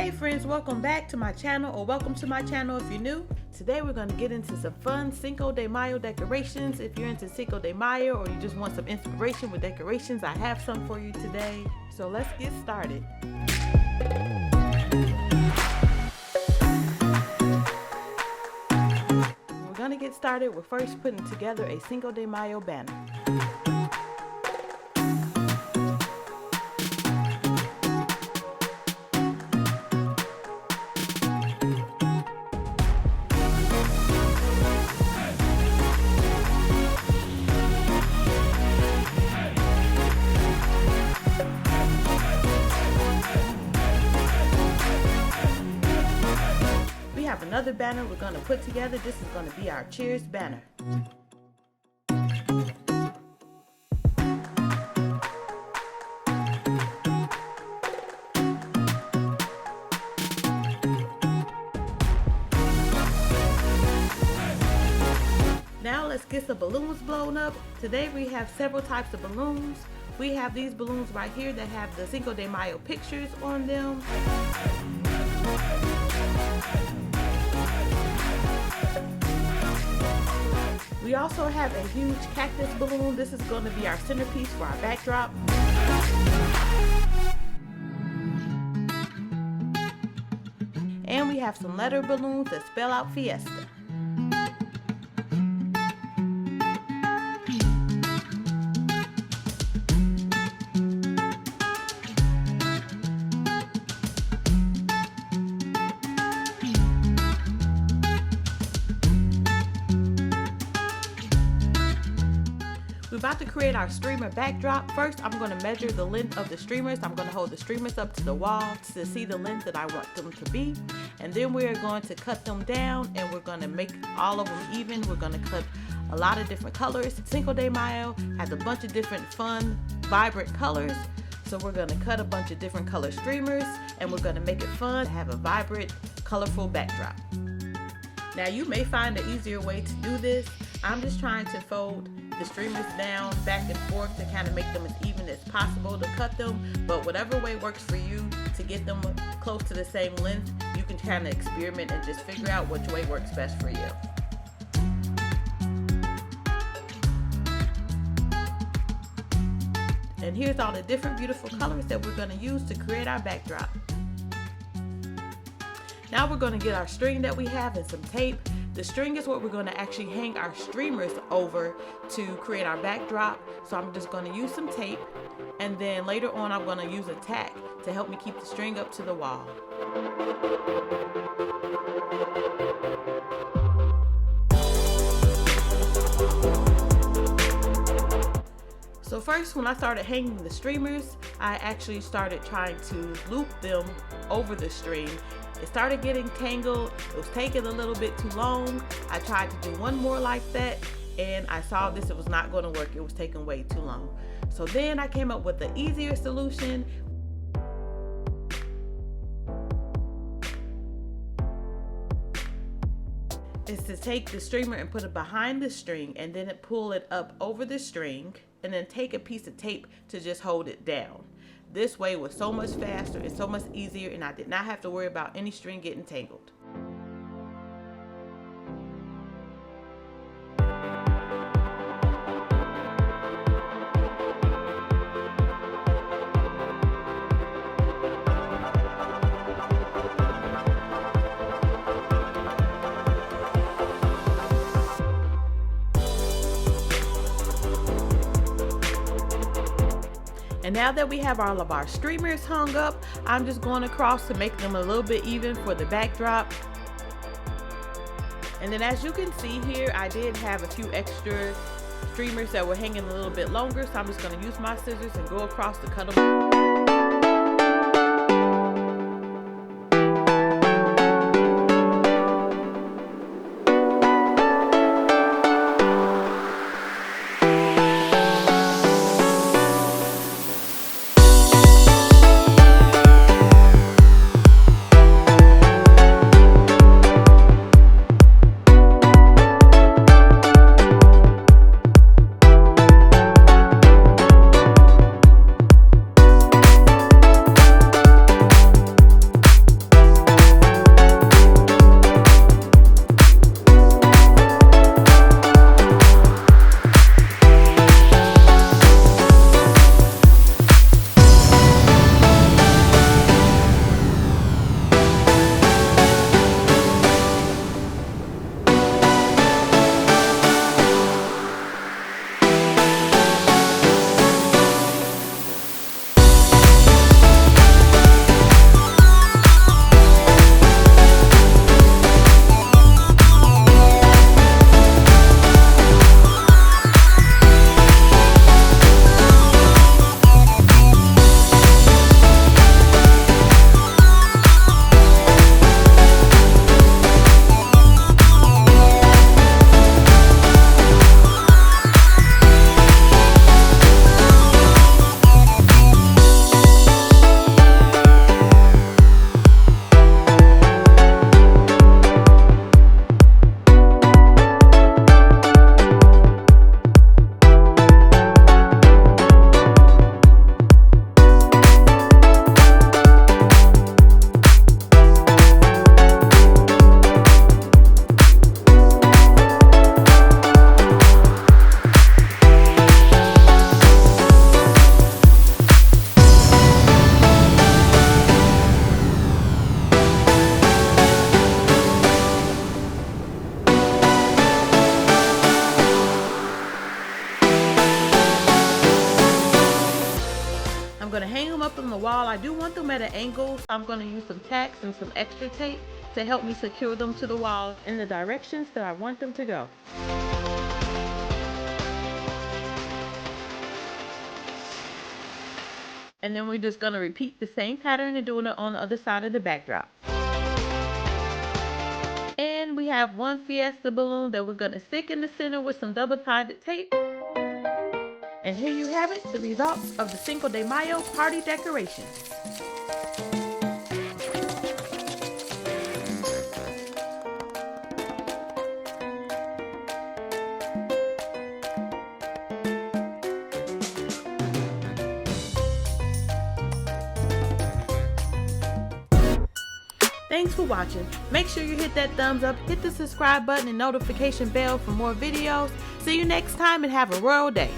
Hey friends, welcome back to my channel, or welcome to my channel if you're new. Today we're going to get into some fun Cinco de Mayo decorations. If you're into Cinco de Mayo or you just want some inspiration with decorations, I have some for you today. So let's get started. We're going to get started with first putting together a Cinco de Mayo banner. Another banner we're going to put together. This is going to be our cheers banner. Now let's get some balloons blown up. Today we have several types of balloons. We have these balloons right here that have the Cinco de Mayo pictures on them. We also have a huge cactus balloon. This is going to be our centerpiece for our backdrop. And we have some letter balloons that spell out Fiesta. We're about to create our streamer backdrop. First, I'm going to measure the length of the streamers. I'm going to hold the streamers up to the wall to see the length that I want them to be. And then we're going to cut them down and we're going to make all of them even. We're going to cut a lot of different colors. Cinco de Mayo has a bunch of different fun, vibrant colors. So we're going to cut a bunch of different color streamers and we're going to make it fun, have a vibrant, colorful backdrop. Now you may find an easier way to do this. I'm just trying to fold the streamers down back and forth to kind of make them as even as possible to cut them, but whatever way works for you to get them close to the same length, you can kind of experiment and just figure out which way works best for you. And here's all the different beautiful colors that we're going to use to create our backdrop. Now we're going to get our string that we have and some tape. The string is what we're going to actually hang our streamers over to create our backdrop. So I'm just going to use some tape, and then later on I'm going to use a tack to help me keep the string up to the wall. So first, when I started hanging the streamers, I actually started trying to loop them over the string. It started getting tangled. It was taking a little bit too long. I tried to do one more like that and I saw this, it was not going to work. It was taking way too long. So then I came up with the easier solution. Is to take the streamer and put it behind the string and then pull it up over the string and then take a piece of tape to just hold it down. This way was so much faster and so much easier, and I did not have to worry about any string getting tangled. And now that we have all of our streamers hung up, I'm just going across to make them a little bit even for the backdrop. And then as you can see here, I did have a few extra streamers that were hanging a little bit longer, so I'm just going to use my scissors and go across to cut them. I'm going to hang them up on the wall. I do want them at an angle, so I'm going to use some tacks and some extra tape to help me secure them to the wall in the directions that I want them to go. And then we're just going to repeat the same pattern and doing it on the other side of the backdrop. And we have one fiesta balloon that we're going to stick in the center with some double-sided tape. And here you have it, the results of the Cinco de Mayo party decorations. Thanks for watching. Make sure you hit that thumbs up, hit the subscribe button and notification bell for more videos. See you next time and have a royal day.